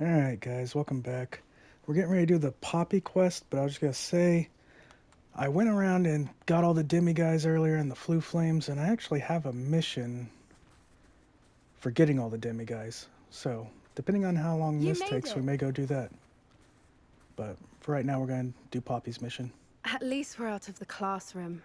Alright guys, welcome back. We're getting ready to do the Poppy quest, but I was just gonna say, I went around and got all the Demiguise earlier and the Flu Flames, and I actually have a mission for getting all the Demiguise. So, depending on how long You this made takes, we it. may go do that. But for right now, we're gonna do Poppy's mission. At least we're out of the classroom.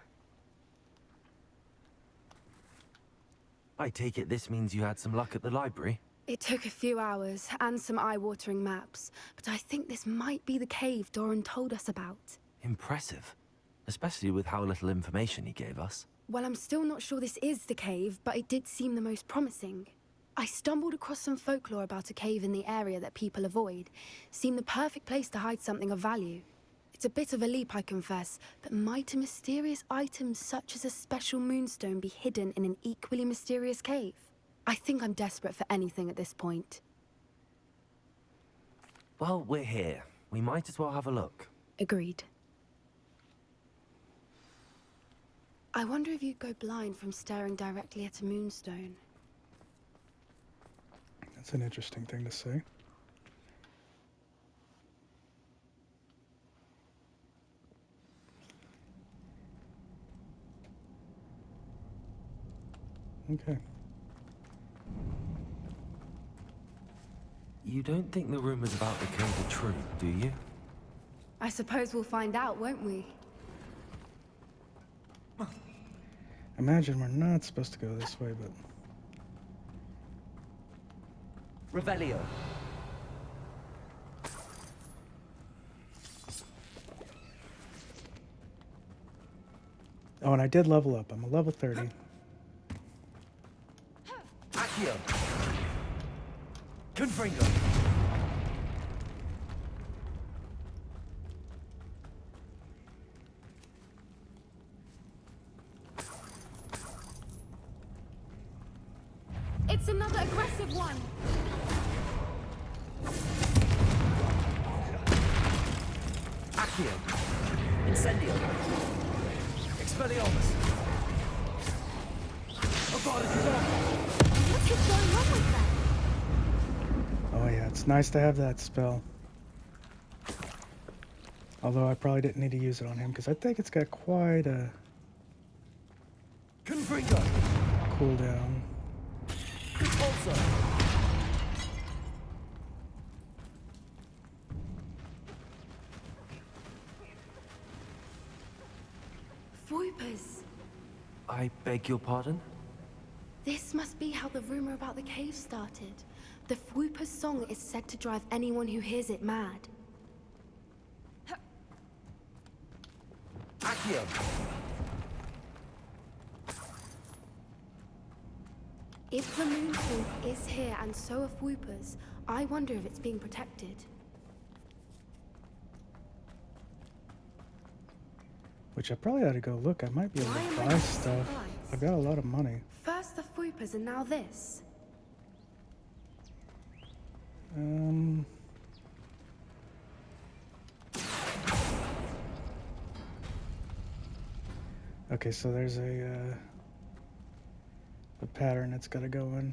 I take it this means you had some luck at the library? It took a few hours and some eye-watering maps, but I think this might be the cave Doran told us about. Impressive. Especially with how little information he gave us. Well, I'm still not sure this is the cave, but it did seem the most promising. I stumbled across some folklore about a cave in the area that people avoid. Seemed the perfect place to hide something of value. It's a bit of a leap, I confess, but might a mysterious item such as a special moonstone be hidden in an equally mysterious cave? I think I'm desperate for anything at this point. Well, we're here. We might as well have a look. Agreed. I wonder if you'd go blind from staring directly at a moonstone. That's an interesting thing to say. Okay. You don't think the rumors about the cave are true, do you? I suppose we'll find out, won't we? Imagine we're not supposed to go this way, but... Revelio. Oh, and I did level up. I'm a level 30. Accio. Confringo. It's another aggressive one! Accio. Incendio. Expelliarmus. Oh god, it's gone! What is going on with that? Oh yeah, it's nice to have that spell. Although I probably didn't need to use it on him, because I think it's got quite a Confringo. cooldown. Repulsor. Voipers! I beg your pardon? This must be how the rumor about the cave started. The Fwooper's song is said to drive anyone who hears it mad. Accio. If the moonstone is here and so are Fwoopers, I wonder if it's being protected. Which I probably ought to go look. I might be able Why to am I buy not stuff. surprised? I've got a lot of money. First the Fwoopers and now this. Um... Okay, so there's a pattern it's got to go in.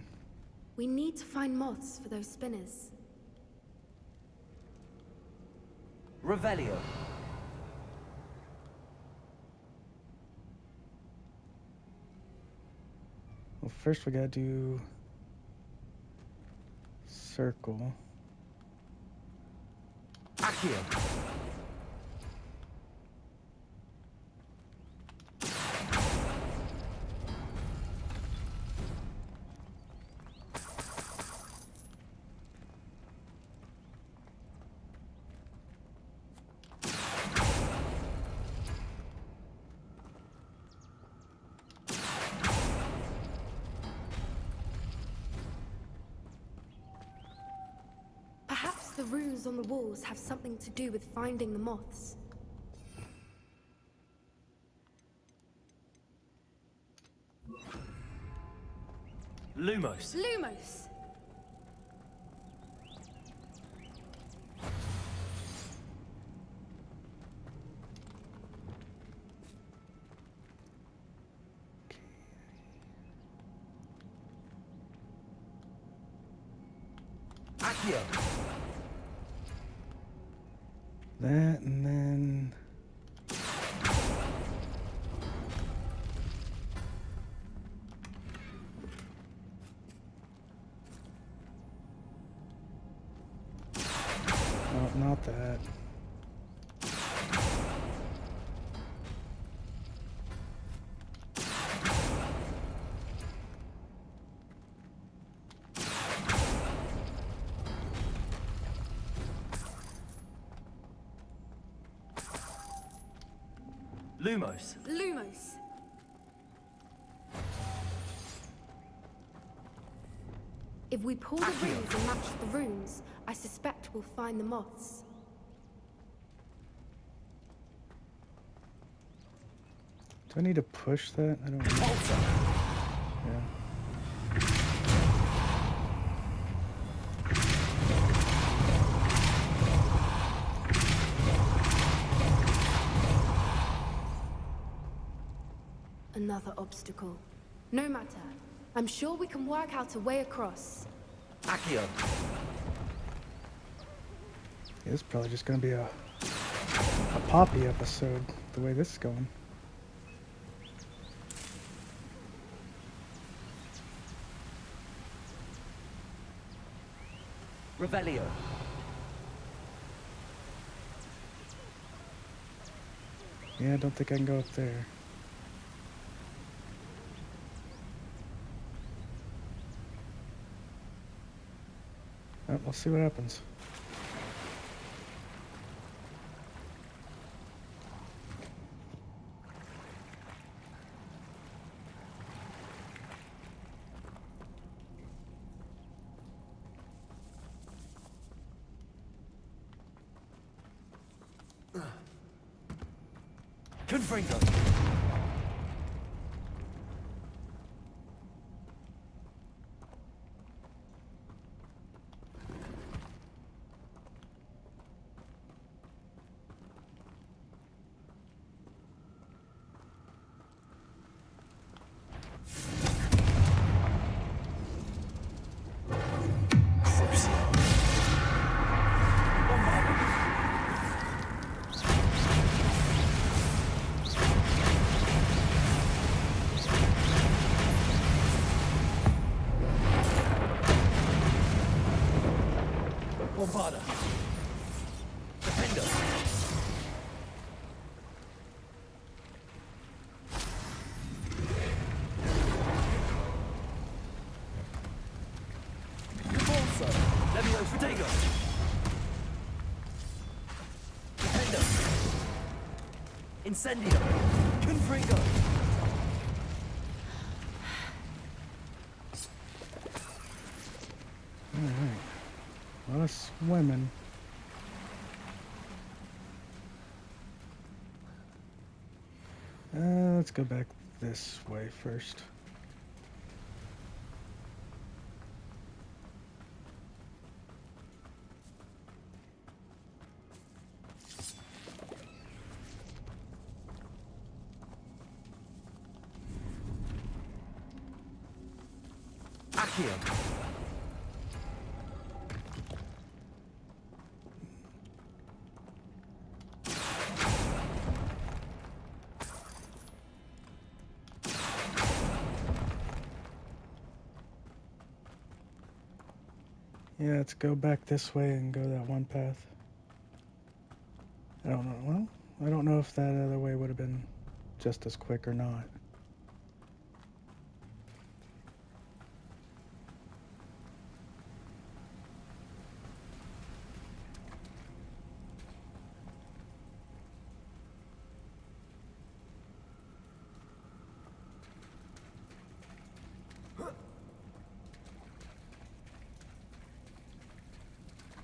We need to find moths for those spinners. Revelio. Well, first we gotta do circle. Accio. Perhaps the runes on the walls have something to do with finding the moths. Lumos. Lumos! Accio. That, and then... Oh, not that. Lumos. Lumos! If we pull the rings and match the runes, I suspect we'll find the moths. Do I need to push that? I don't know. Pulsar. Yeah. Another obstacle. No matter. I'm sure we can work out a way across. Accio. Yeah, this is probably just gonna be a Poppy episode, the way this is going. Revelio. Yeah, I don't think I can go up there. Oh, we'll see what happens. Confringo. Bombarda. Defender. Repulsor. Levioso. Protego. Defender. Incendio. Confringo. Alright. A lot of swimming. Let's go back this way first. Accio. Yeah, let's go back this way and go that one path. I don't know. Well, I don't know if that other way would have been just as quick or not.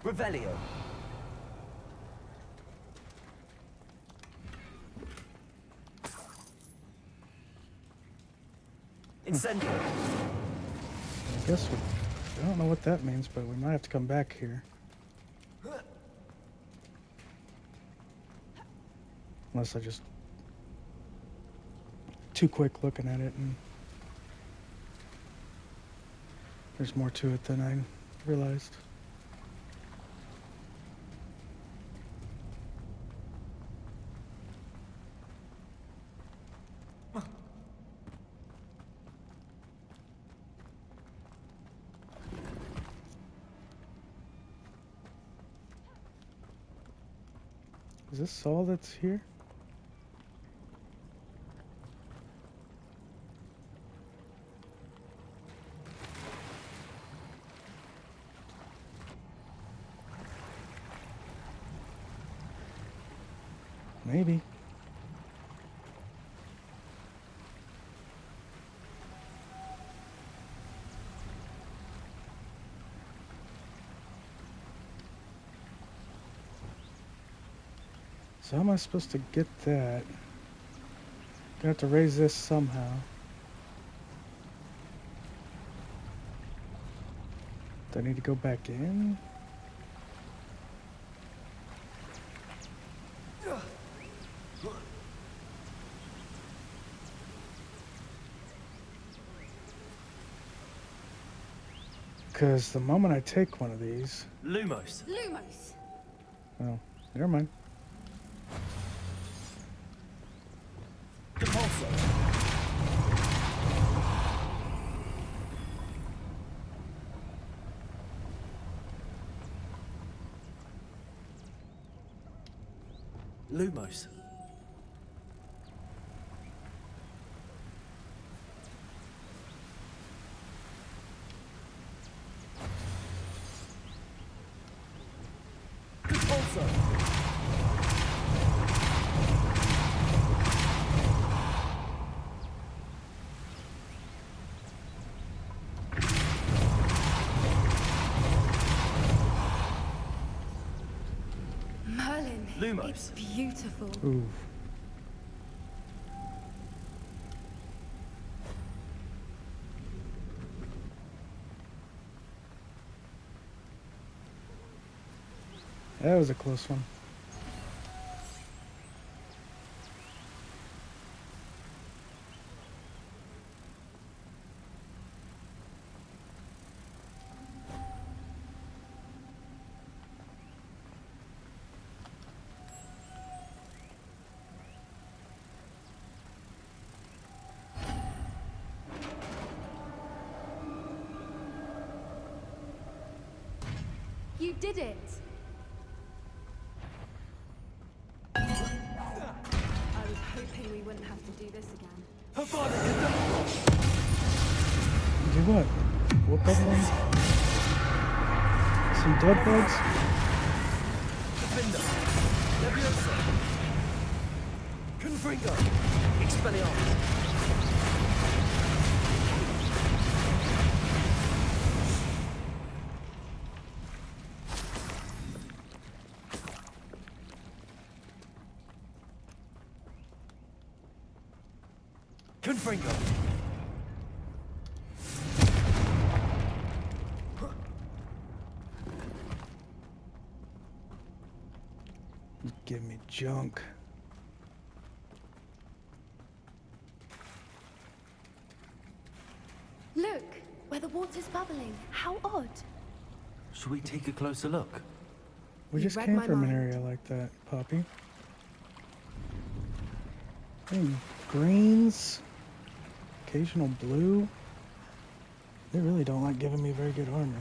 Revelio. Incendio. I guess I don't know what that means, but we might have to come back here. Unless I just too quick looking at it and there's more to it than I realized. Is this all that's here? Maybe. So how am I supposed to get that? Gonna have to raise this somehow. Do I need to go back in? Because the moment I take one of these... Lumos. Lumos! Oh, never mind. Depulso. Lumos. Depulso. Merlin, Lumos. it's beautiful. Ooh. That was a close one. You did it! I was hoping we wouldn't have to do this again. Do what? Whoop up one? Some dead bugs? Defender. Leviosa. Confringo. Expelliarmus. Confringo. Give me junk. Look, where the water's bubbling. How odd. Should we take a closer look? We You just read came my from an mind. area like that, Poppy. Hey, greens, occasional blue. They really don't like giving me very good armor.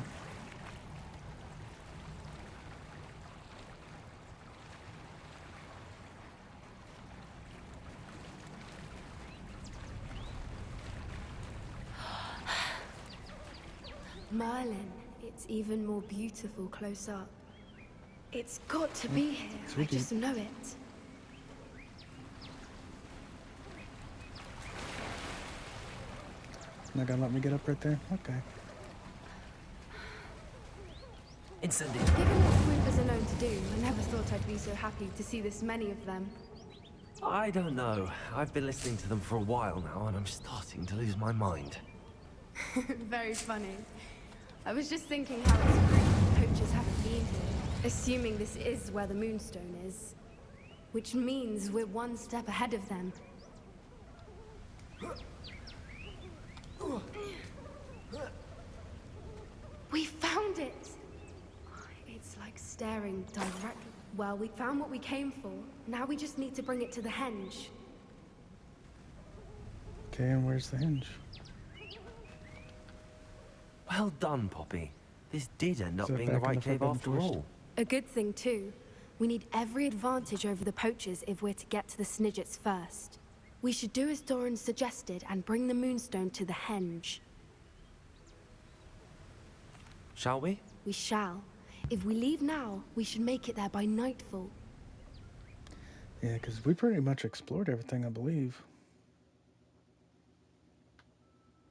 Merlin, it's even more beautiful close up. It's got to be here. so I just know it. Not gonna let me get up right there? Okay. Incendiary. Given what swoopers are known to do, I never thought I'd be so happy to see this many of them. I don't know. I've been listening to them for a while now, and I'm starting to lose my mind. Very funny. I was just thinking how it's great poachers haven't been here, assuming this is where the Moonstone is. Which means we're one step ahead of them. We found it! It's like staring directly. Well, we found what we came for. Now we just need to bring it to the henge. Okay, and where's the hinge? Well done, Poppy. This did end up So being back the in right the cave Forbidden after Forest. all. A good thing, too. We need every advantage over the poachers if we're to get to the Snidgets first. We should do as Doran suggested and bring the Moonstone to the Henge. Shall we? We shall. If we leave now, we should make it there by nightfall. Yeah, because we pretty much explored everything, I believe.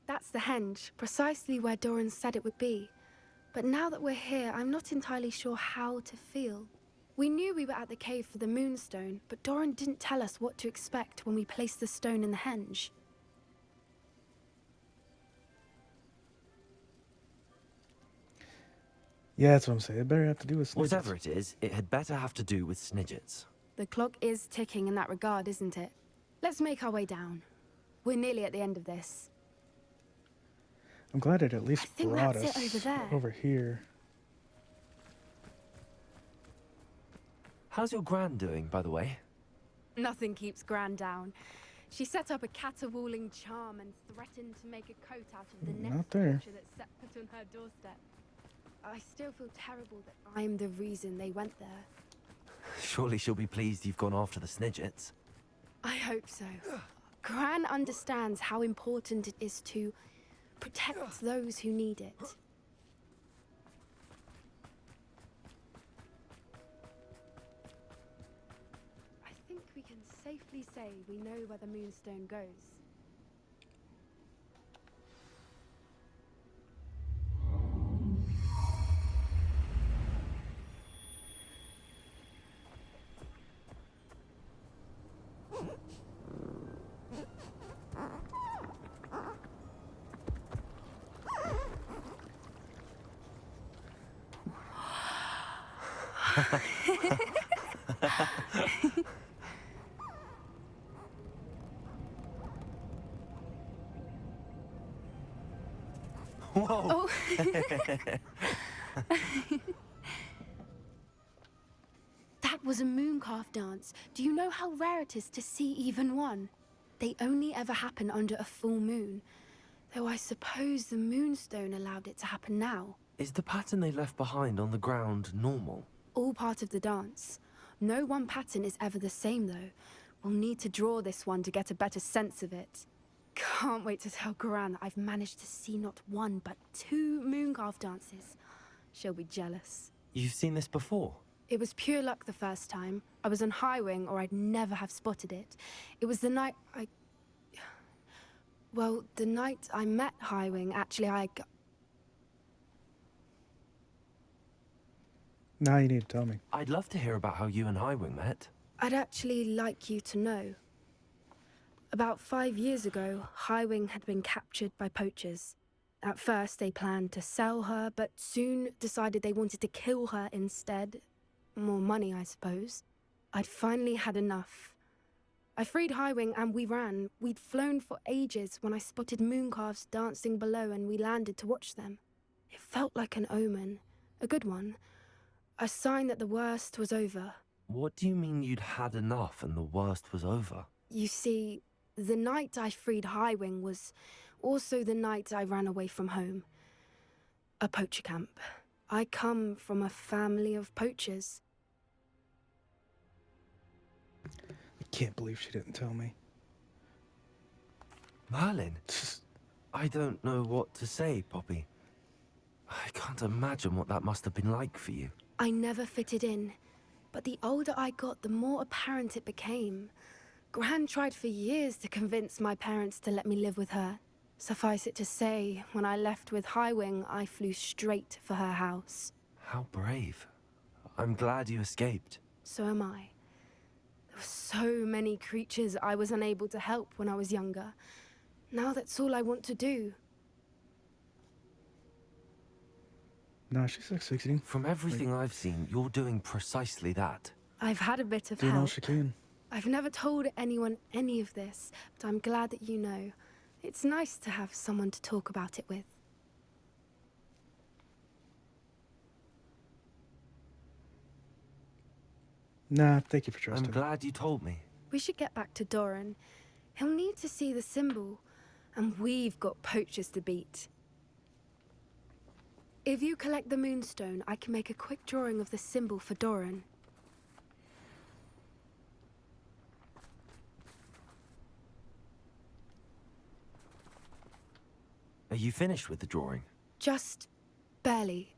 That's the Henge, precisely where Doran said it would be. But now that we're here, I'm not entirely sure how to feel. We knew we were at the cave for the Moonstone, but Doran didn't tell us what to expect when we placed the stone in the Henge. Yeah, that's what I'm saying. It better have to do with Snidgets. Whatever it is, it had better have to do with Snidgets. The clock is ticking in that regard, isn't it? Let's make our way down. We're nearly at the end of this. I'm glad it at least I think brought that's us it over there. over here. How's your Gran doing, by the way? Nothing keeps Gran down. She set up a caterwauling charm and threatened to make a coat out of the Not next there. creature that set foot on her doorstep. I still feel terrible that I'm the reason they went there. Surely she'll be pleased you've gone after the Snidgets. I hope so. Gran understands how important it is to protect those who need it. I think we can safely say we know where the Moonstone goes. Whoa! Oh. That was a mooncalf dance. Do you know how rare it is to see even one? They only ever happen under a full moon. Though I suppose the Moonstone allowed it to happen now. Is the pattern they left behind on the ground normal? All part of the dance. No one pattern is ever the same, though. We'll need to draw this one to get a better sense of it. Can't wait to tell Gran that I've managed to see not one, but 2 mooncalf dances. She'll be jealous. You've seen this before? It was pure luck the first time. I was on Highwing, or I'd never have spotted it. It was the night Well, the night I met Highwing, actually, Now you need to tell me. I'd love to hear about how you and Highwing met. I'd actually like you to know. About 5 years ago, Highwing had been captured by poachers. At first, they planned to sell her, but soon decided they wanted to kill her instead. More money, I suppose. I'd finally had enough. I freed Highwing and we ran. We'd flown for ages when I spotted mooncalves dancing below and we landed to watch them. It felt like an omen. A good one. A sign that the worst was over. What do you mean you'd had enough and the worst was over? You see, the night I freed Highwing was also the night I ran away from home. A poacher camp. I come from a family of poachers. I can't believe she didn't tell me. Merlin? I don't know what to say, Poppy. I can't imagine what that must have been like for you. I never fitted in, but the older I got, the more apparent it became. Gran tried for years to convince my parents to let me live with her. Suffice it to say, when I left with Highwing, I flew straight for her house. How brave. I'm glad you escaped. So am I. There were so many creatures I was unable to help when I was younger. Now that's all I want to do. No, she's succeeding. From everything I've seen, you're doing precisely that. I've had a bit of Doing all help. she can. I've never told anyone any of this, but I'm glad that you know. It's nice to have someone to talk about it with. Nah, thank you for I'm trusting. glad you told me. We should get back to Doran. He'll need to see the symbol, and we've got poachers to beat. If you collect the Moonstone, I can make a quick drawing of the symbol for Doran. Are you finished with the drawing? Just barely.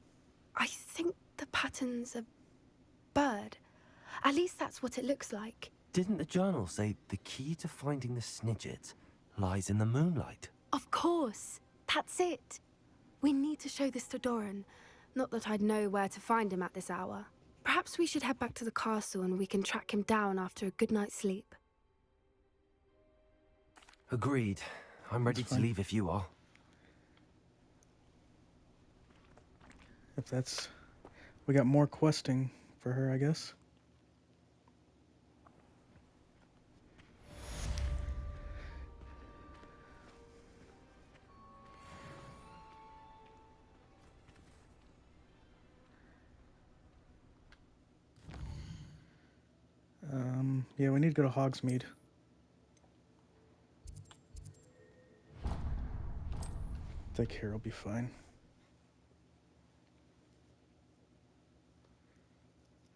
I think the pattern's a bird. At least that's what it looks like. Didn't the journal say the key to finding the Snidget lies in the moonlight? Of course. That's it. We need to show this to Doran. Not that I'd know where to find him at this hour. Perhaps we should head back to the castle and we can track him down after a good night's sleep. Agreed. I'm ready to leave if you are. If that's... We got more questing for her, I guess. Yeah, we need to go to Hogsmeade. I think here will be fine.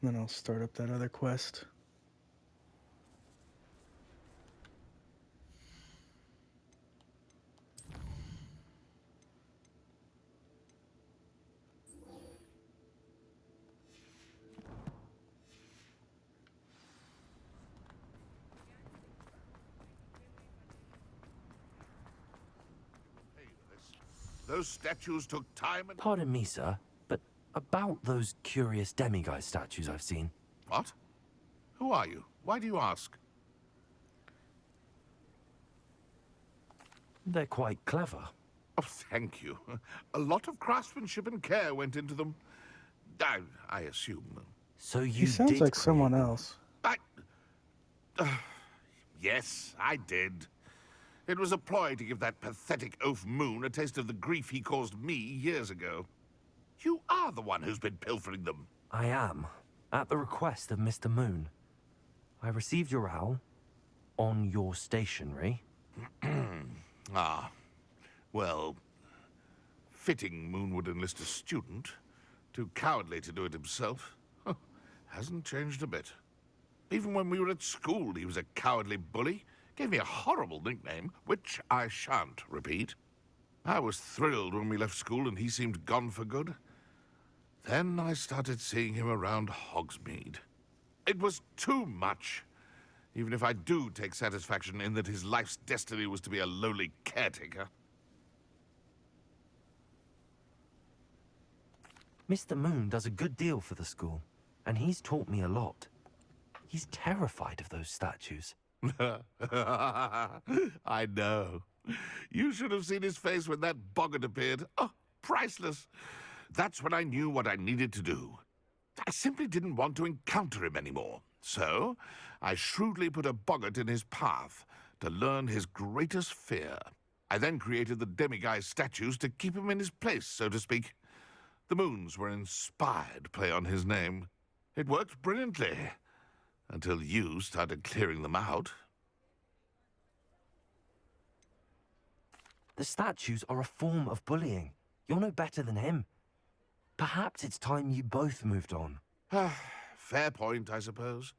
Then I'll start up that other quest. Those statues took time and... Pardon me, sir, but about those curious Demiguise statues I've seen. What? Who are you? Why do you ask? They're quite clever. Oh, thank you. A lot of craftsmanship and care went into them. I assume. So you He sounds did like create someone them. else. Yes, I did. It was a ploy to give that pathetic oaf Moon a taste of the grief he caused me years ago. You are the one who's been pilfering them. I am, at the request of Mr. Moon. I received your owl on your stationery. Ah, well, fitting Moon would enlist a student. Too cowardly to do it himself. Hasn't changed a bit. Even when we were at school, he was a cowardly bully. Gave me a horrible nickname, which I shan't repeat. I was thrilled when we left school and he seemed gone for good. Then I started seeing him around Hogsmeade. It was too much. Even if I do take satisfaction in that his life's destiny was to be a lowly caretaker. Mr. Moon does a good deal for the school, and he's taught me a lot. He's terrified of those statues. I know. You should have seen his face when that boggart appeared. Oh, priceless. That's when I knew what I needed to do. I simply didn't want to encounter him anymore. So, I shrewdly put a boggart in his path to learn his greatest fear. I then created the Demiguise statues to keep him in his place, so to speak. The moons were an inspired play on his name. It worked brilliantly. Until you started clearing them out. The statues are a form of bullying. You're no better than him. Perhaps it's time you both moved on. Fair point, I suppose.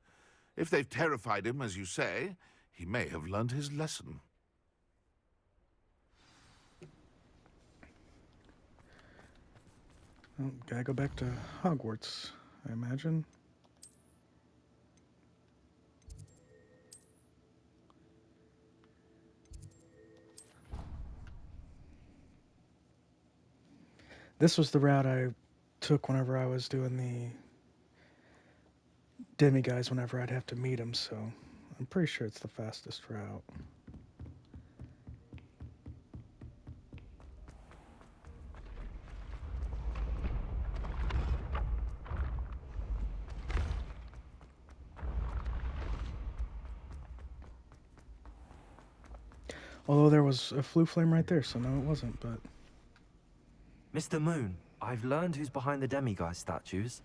If they've terrified him, as you say, he may have learned his lesson. Well, gotta go back to Hogwarts, I imagine. This was the route I took whenever I was doing the Demiguise, whenever I'd have to meet him, so I'm pretty sure it's the fastest route. Although there was a flue flame right there, so no, it wasn't, but... Mr. Moon, I've learned who's behind the Demiguise statues.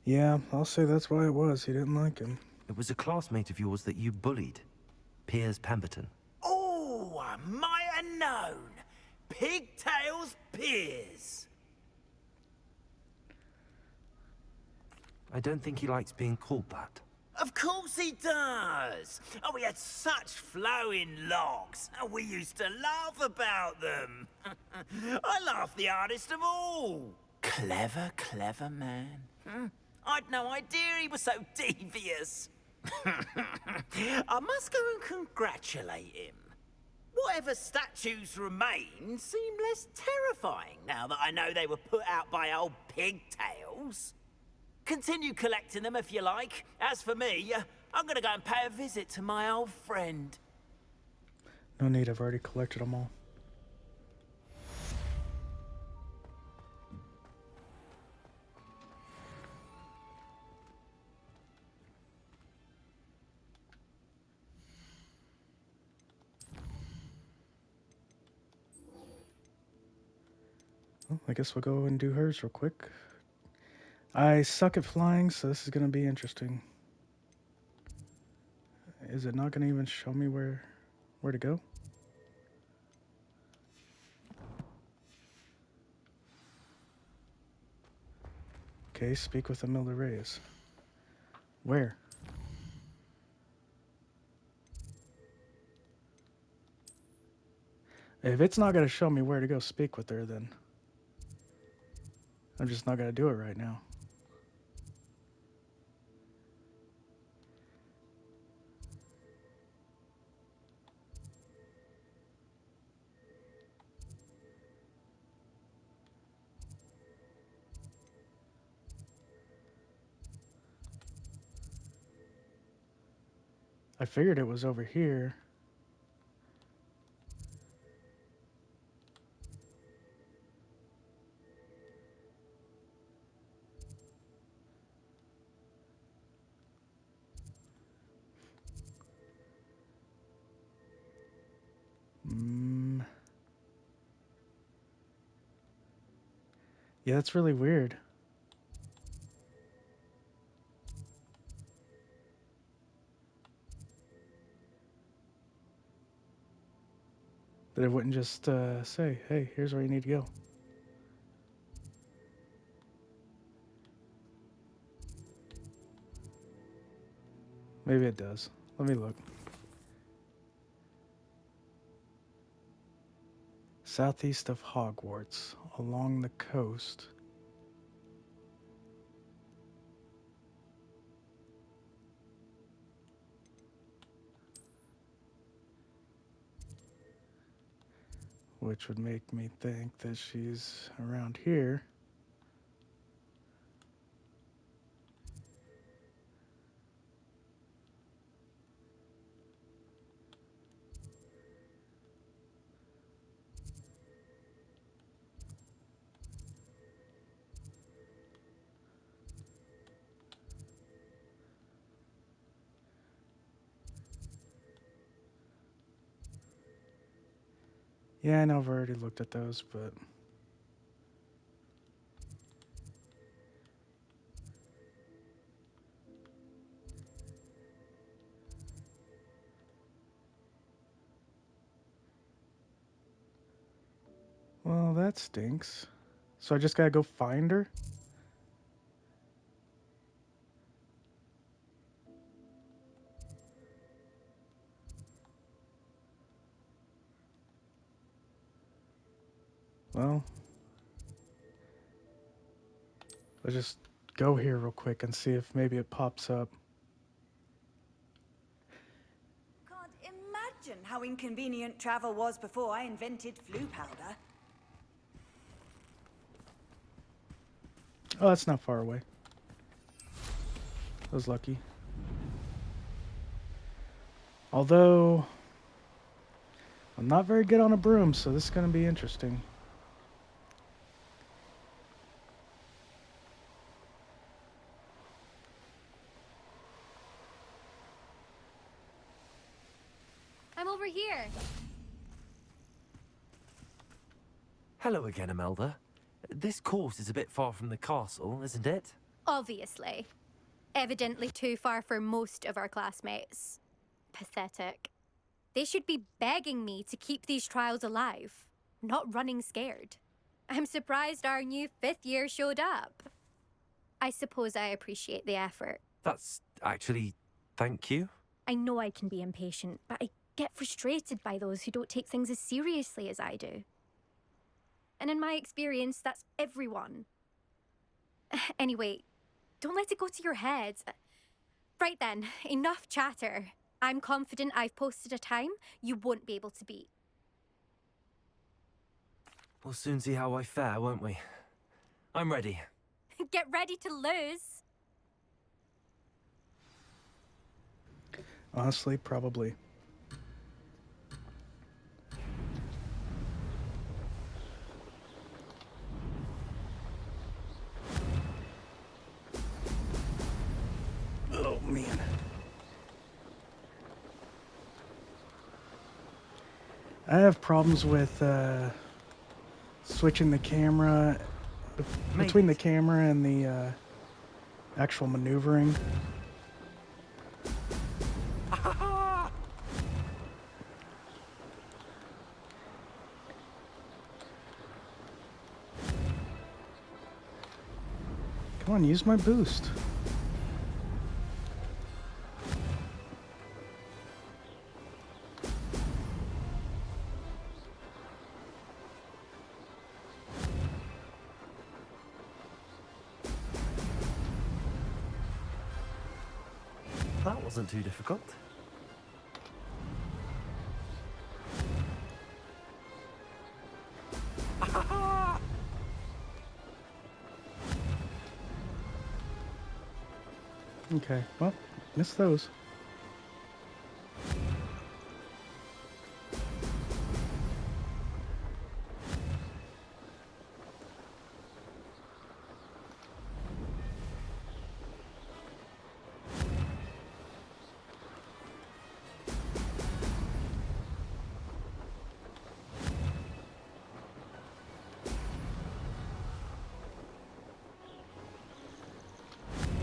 Yeah, I'll say that's why it was. He didn't like him. It was a classmate of yours that you bullied, Piers Pemberton. Oh, I might have known. Pigtails Piers. I don't think he likes being called that. Of course he does. Oh, we had such flowing locks. Oh, we used to laugh about them. I laughed the hardest of all. Clever, clever man. I'd no idea he was so devious. I must go and congratulate him. Whatever statues remain seem less terrifying now that I know they were put out by old pigtails. Continue collecting them if you like. As for me, I'm gonna go and pay a visit to my old friend. No need, I've already collected them all. Well, I guess we'll go and do hers real quick. I suck at flying, so this is going to be interesting. Is it not going to even show me where to go? Okay, speak with Imelda Reyes. Where? If it's not going to show me where to go speak with her, then I'm just not going to do it right now. I figured it was over here. Yeah, that's really weird. That it wouldn't just say, hey, here's where you need to go. Maybe it does. Let me look. Southeast of Hogwarts, along the coast. Which would make me think that she's around here. Yeah, I know I've already looked at those, but... Well, that stinks. So I just gotta go find her? Well... let's just go here real quick and see if maybe it pops up. Can't imagine how inconvenient travel was before I invented flu powder. Oh, that's not far away. I was lucky. Although... I'm not very good on a broom, so this is going to be interesting. I'm over here. Hello again, Imelda. This course is a bit far from the castle, isn't it? Obviously. Evidently too far for most of our classmates. Pathetic. They should be begging me to keep these trials alive, not running scared. I'm surprised our new 5th year showed up. I suppose I appreciate the effort. That's actually Thank you? I know I can be impatient, but I get frustrated by those who don't take things as seriously as I do. And in my experience, that's everyone. Anyway, don't let it go to your head. Right then, enough chatter. I'm confident I've posted a time you won't be able to beat. We'll soon see how I fare, won't we? I'm ready. Get ready to lose. Honestly, probably. Oh, man. I have problems with switching the camera between the camera and the actual maneuvering. Come on, use my boost. That wasn't too difficult. Okay, well, missed those.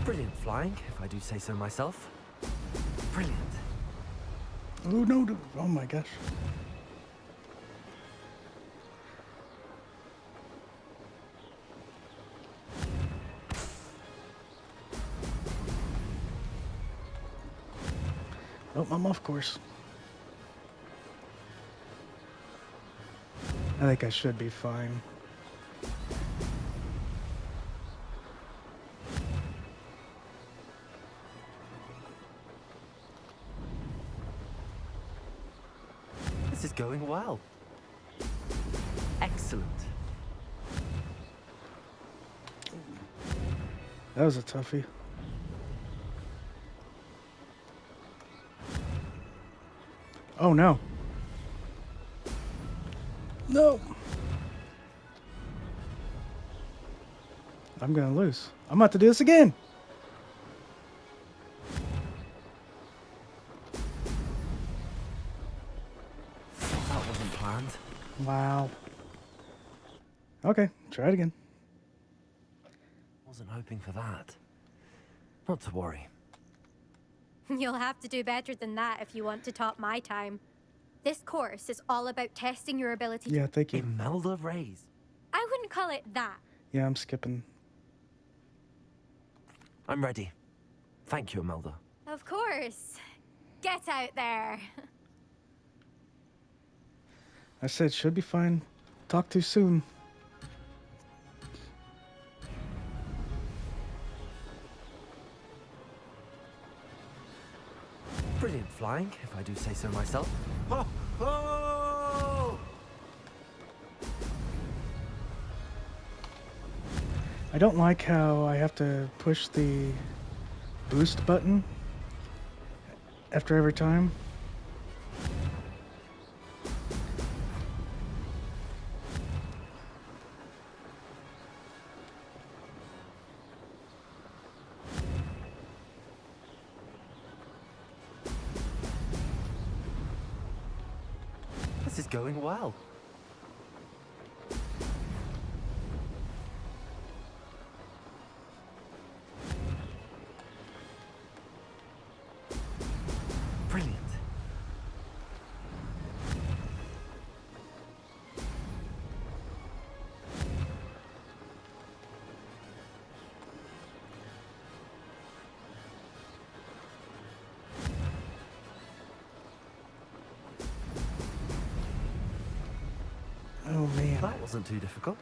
Brilliant flying, if I do say so myself. Brilliant. Oh, no, no. Oh my gosh. Oh, I'm off course. I think I should be fine. This is going well. Excellent. That was a toughie. Oh no. No. I'm gonna lose. I'm about to do this again. That wasn't planned. Wow. Okay, try it again. Wasn't hoping for that. Not to worry. You'll have to do better than that if you want to top my time. This course is all about testing your ability Yeah, thank you. Imelda Rays. I wouldn't call it that. Yeah, I'm skipping. I'm ready. Thank you, Imelda. Of course. Get out there. I said should be fine. Talk too soon. Brilliant flying, if I do say so myself. Oh! Oh! I don't like how I have to push the boost button after every time. This is going well. Brilliant. that wasn't too difficult.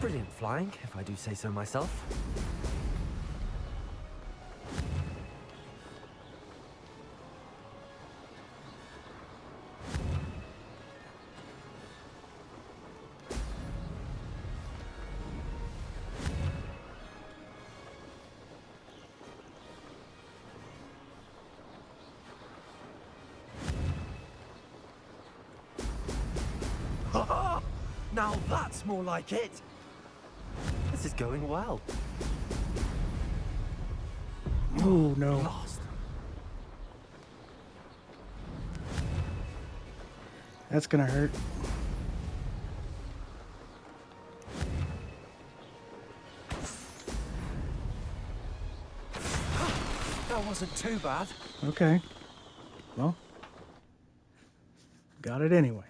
Brilliant flying, if I do say so myself. Now that's more like it! This is going well. Oh no. Lost. That's gonna hurt. That wasn't too bad. Okay. Well, got it anyway.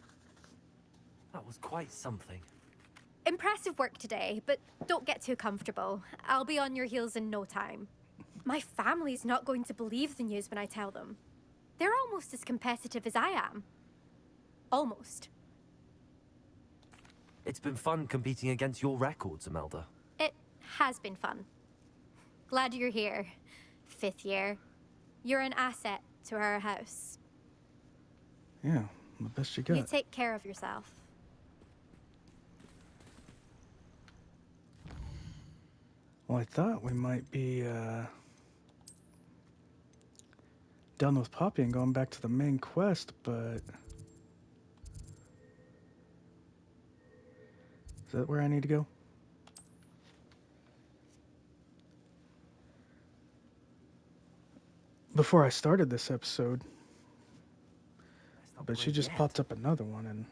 That was quite something. Impressive work today, but don't get too comfortable. I'll be on your heels in no time. My family's not going to believe the news when I tell them. They're almost as competitive as I am. Almost. It's been fun competing against your records, Imelda. It has been fun. Glad you're here. 5th year. You're an asset to our house. Yeah, the best you got. You take care of yourself. Well, I thought we might be done with Poppy and going back to the main quest, but is that where I need to go? Before I started this episode, but she just popped up another one, and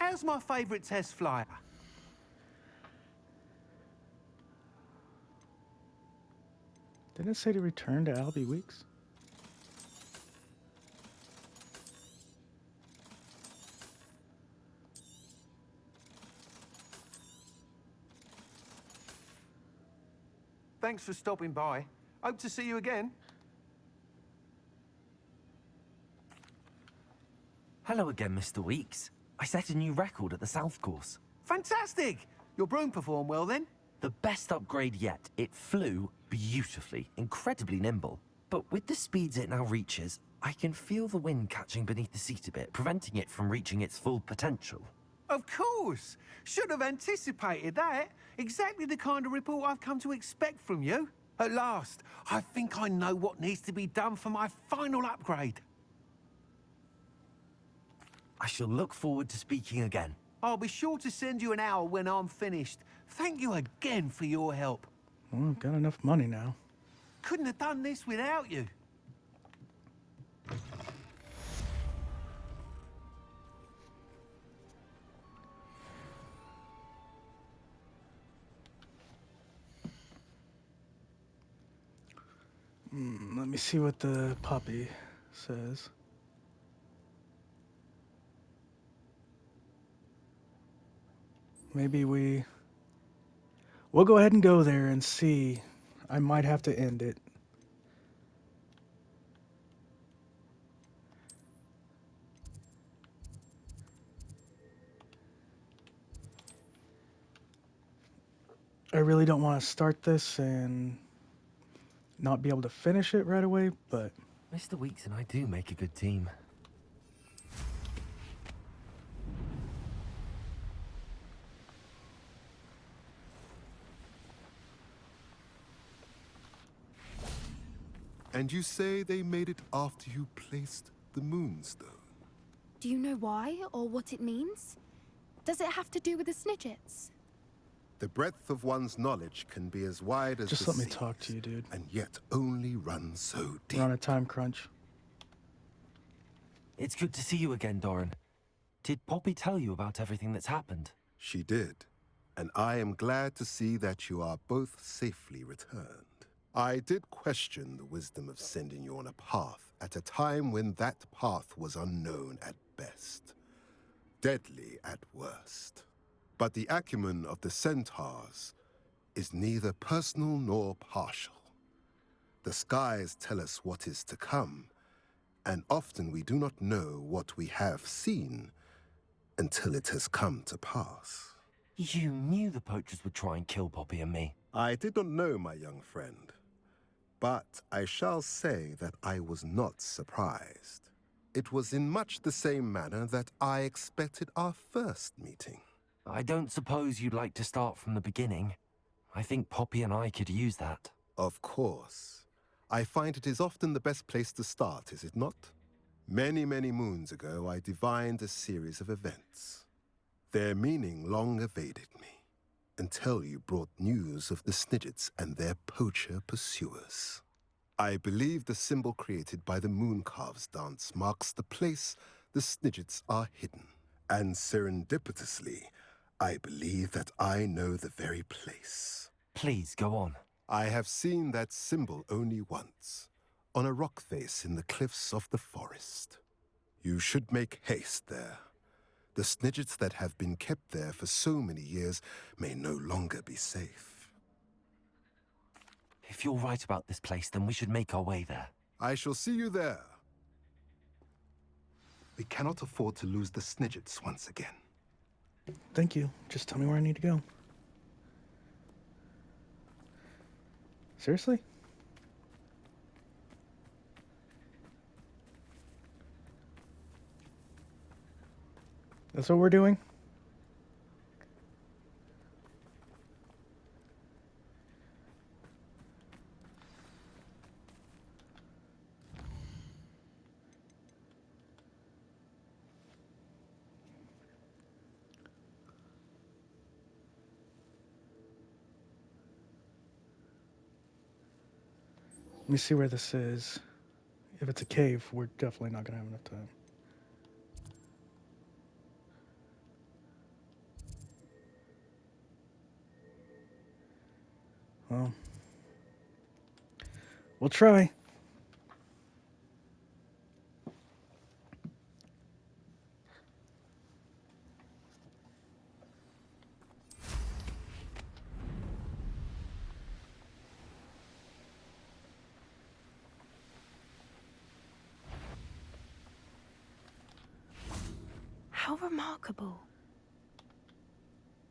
How's my favourite test flyer? didn't it say to return to Albie Weeks? Thanks for stopping by. Hope to see you again. Hello again, Mr. Weeks. I set a new record at the South Course. Fantastic! Your broom performed well then? The best upgrade yet. It flew beautifully, incredibly nimble. But with the speeds it now reaches, I can feel the wind catching beneath the seat a bit, preventing it from reaching its full potential. Of course! Should have anticipated that. Exactly the kind of report I've come to expect from you. At last, I think I know what needs to be done for my final upgrade. I shall look forward to speaking again. I'll be sure to send you an hour when I'm finished. Thank you again for your help. Well, I've got enough money now. Couldn't have done this without you. Let me see what the Poppy says. Maybe we'll go ahead and go there and see. I might have to end it. I really don't want to start this and not be able to finish it right away, but Mr. Weeks and I do make a good team. And you say they made it after you placed the moonstone? Do you know why or what it means? Does it have to do with the Snidgets? The breadth of one's knowledge can be as wide as Just the let me seas, talk to you, dude. and yet only run so deep. We're on a time crunch. It's good to see you again, Doran. Did Poppy tell you about everything that's happened? She did, and I am glad to see that you are both safely returned. I did question the wisdom of sending you on a path at a time when that path was unknown at best, deadly at worst. But the acumen of the centaurs is neither personal nor partial. The skies tell us what is to come, and often we do not know what we have seen until it has come to pass. You knew the poachers would try and kill Poppy and me. I did not know, my young friend, but I shall say that I was not surprised. It was in much the same manner that I expected our first meeting. I don't suppose you'd like to start from the beginning. I think Poppy and I could use that. Of course. I find it is often the best place to start, is it not? Many, many moons ago, I divined a series of events. Their meaning long evaded me, until you brought news of the Snidgets and their poacher pursuers. I believe the symbol created by the Mooncalves dance marks the place the Snidgets are hidden. And serendipitously, I believe that I know the very place. Please, go on. I have seen that symbol only once, on a rock face in the cliffs of the forest. You should make haste there. The Snidgets that have been kept there for so many years may no longer be safe. If you're right about this place, then we should make our way there. I shall see you there. We cannot afford to lose the Snidgets once again. Thank you. Just tell me where I need to go. Seriously? That's what we're doing? Let me see where this is. If it's a cave, we're definitely not gonna have enough time. Well, we'll try. How remarkable.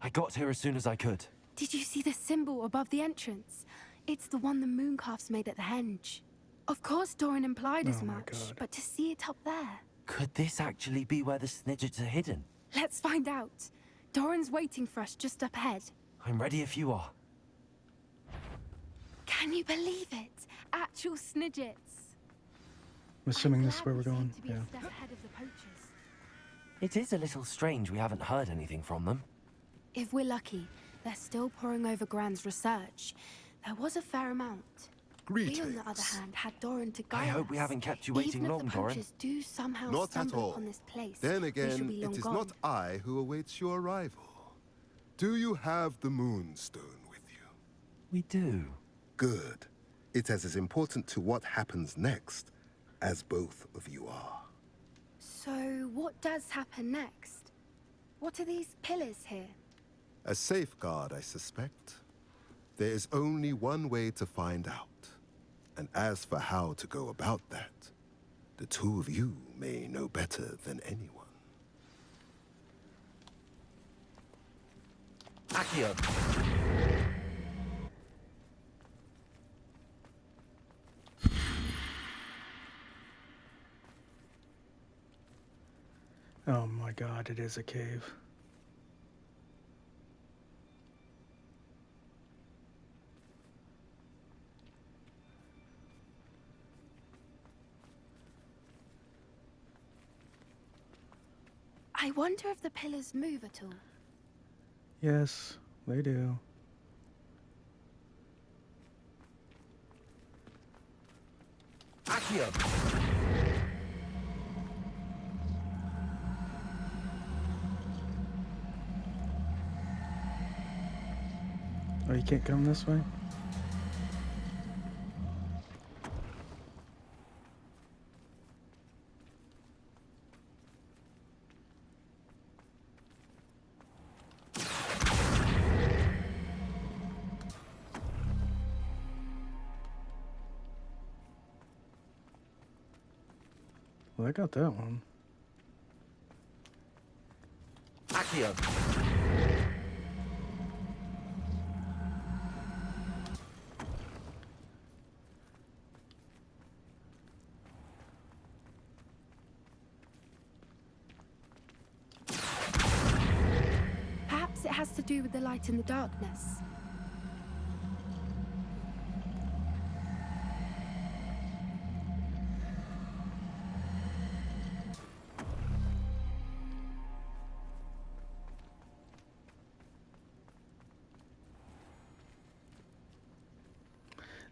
I got here as soon as I could. Did you see the symbol above the entrance? It's the one the Mooncalves made at the henge. Of course Doran implied as Oh my much, God. but to see it up there... Could this actually be where the Snidgets are hidden? Let's find out. Doran's waiting for us just up ahead. I'm ready if you are. Can you believe it? Actual Snidgets. I'm assuming I'm this is glad where we're we going. seem to be Yeah. a step ahead of the poachers. It is a little strange we haven't heard anything from them. If we're lucky, they're still poring over Gran's research. There was a fair amount. We, on the other Greetings. hand, had Doran to guide I hope we us. haven't kept you waiting Even long, if the Doran. poachers do somehow Not at stumble all. upon this place, Then we shall again, be long it is gone. not I who awaits your arrival. Do you have the Moonstone with you? We do. Good. It is as important to what happens next as both of you are. So, what does happen next? What are these pillars here? A safeguard, I suspect. There is only one way to find out. And as for how to go about that, the two of you may know better than anyone. Accio. Oh my God, it is a cave. I wonder if the pillars move at all. Yes, They do. Accio! Oh, you can't come this way? Well, I got that one. Accio! Perhaps it has to do with the light in the darkness.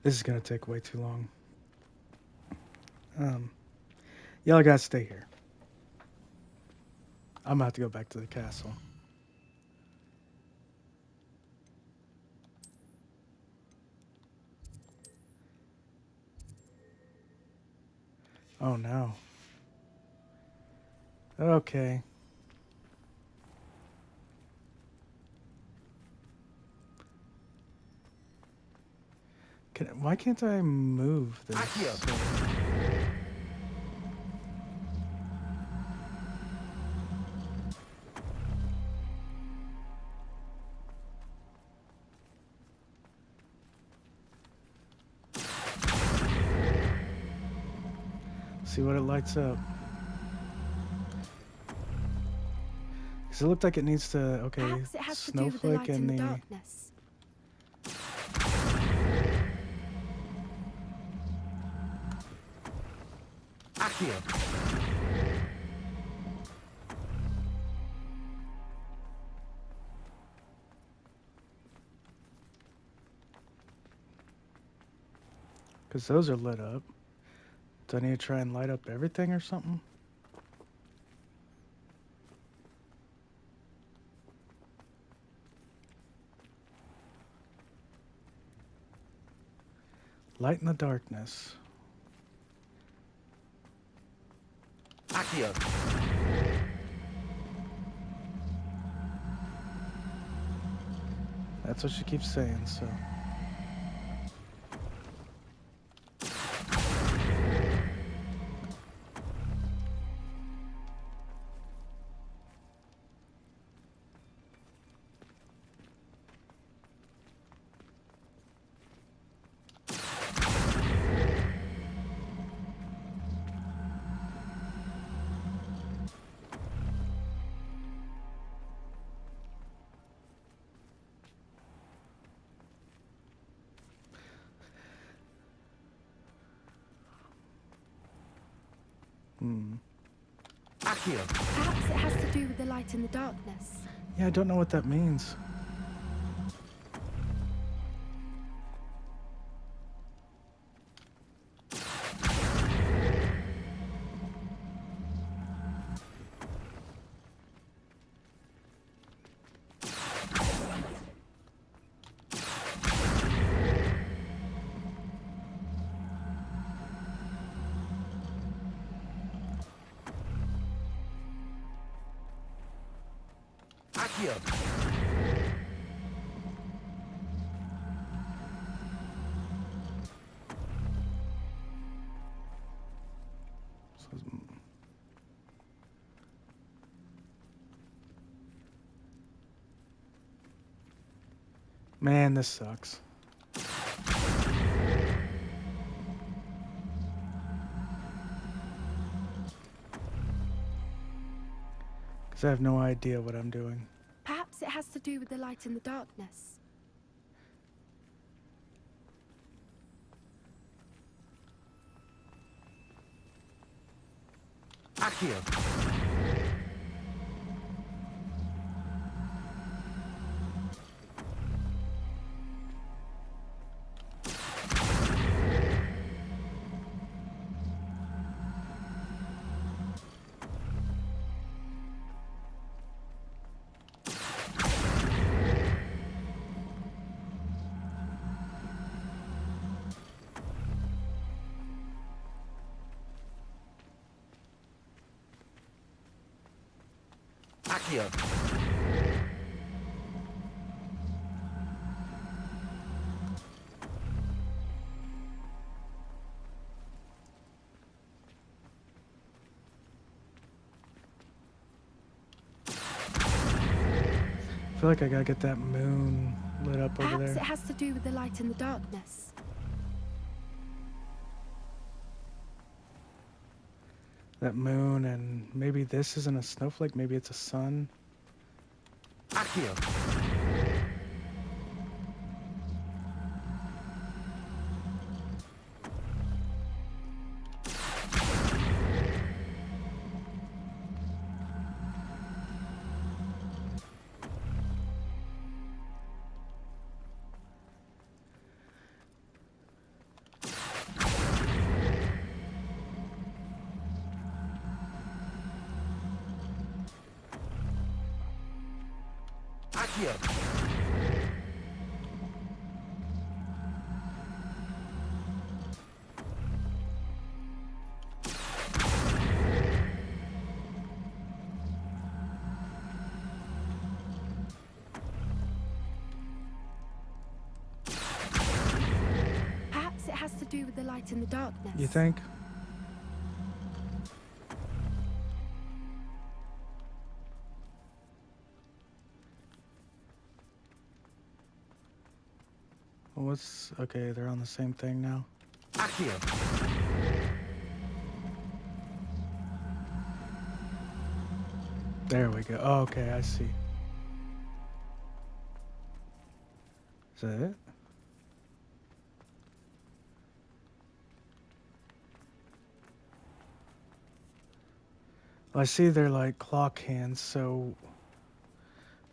This is gonna take way too long. Y'all gotta stay here. I'm about to go back to the castle. Oh no. Okay. Why can't I move this? See what it lights up. Because it looked like it needs to. Okay, Perhaps it has to do with the snowflake light and in the the. darkness. Accio! Because those are lit up. Do I need to try and light up everything or something? Light in the darkness. Accio! That's what she keeps saying, so. Accio! Perhaps it has to do with the light in the darkness. Yeah, I don't know what that means. Accio! Man, this sucks. Because I have no idea what I'm doing. Perhaps it has to do with the light in the darkness. Accio! Accio. I feel like I gotta get that moon lit up over Perhaps there. it has to do with the light in the darkness. That moon, and maybe this isn't a snowflake, maybe it's a sun. Accio. Accio. Perhaps it has to do with the light in the darkness. You think? Well, what's... Okay, they're on the same thing now. Accio. There we go. Oh, okay, I see. Is that it? Well, I see they're like clock hands, so...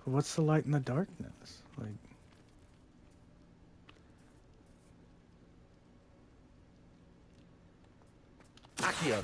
But what's the light in the darkness? Like... Accio.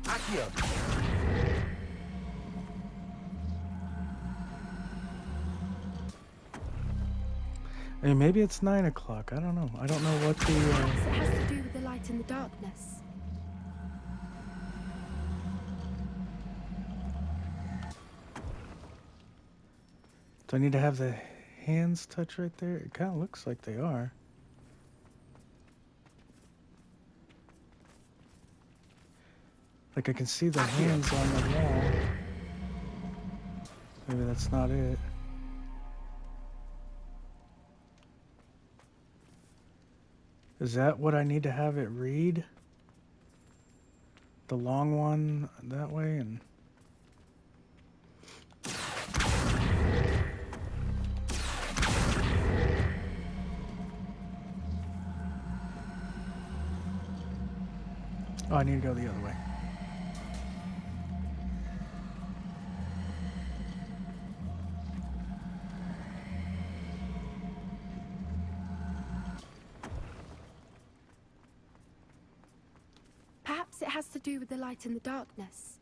Accio. I mean, maybe it's 9 o'clock. I don't know. I don't know what the... Perhaps it has to do with the light in the darkness. Do I need to have the hands touch right there? It kind of looks like they are. Like I can see the hands on the wall. Maybe that's not it. Is that what I need to have it read? The long one that way and... Oh, I need to go the other way. Perhaps it has to do with the light in the darkness.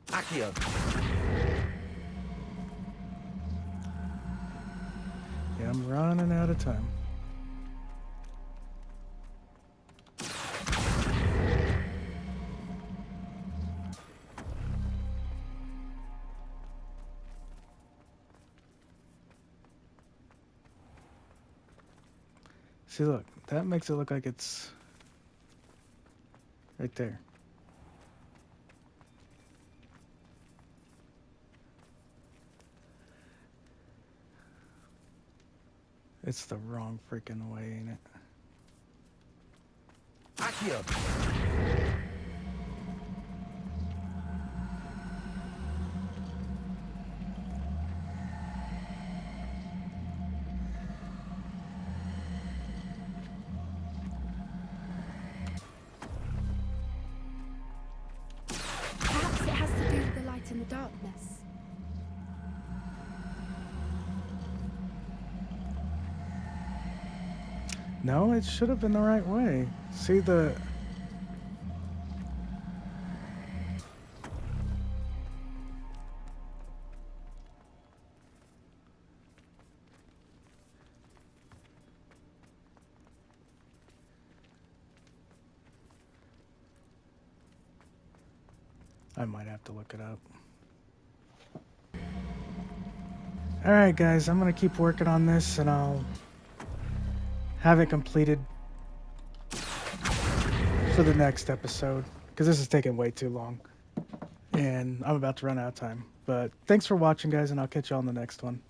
Accio. Yeah, I'm running out of time. See, look, that makes it look like it's right there. It's the wrong freaking way, ain't it? Accio. No, it should have been the right way. See the... I might have to look it up. Alright guys, I'm gonna keep working on this and I'll have it completed for the next episode, because this is taking way too long and I'm about to run out of time. But thanks for watching guys, and I'll catch you on the next one.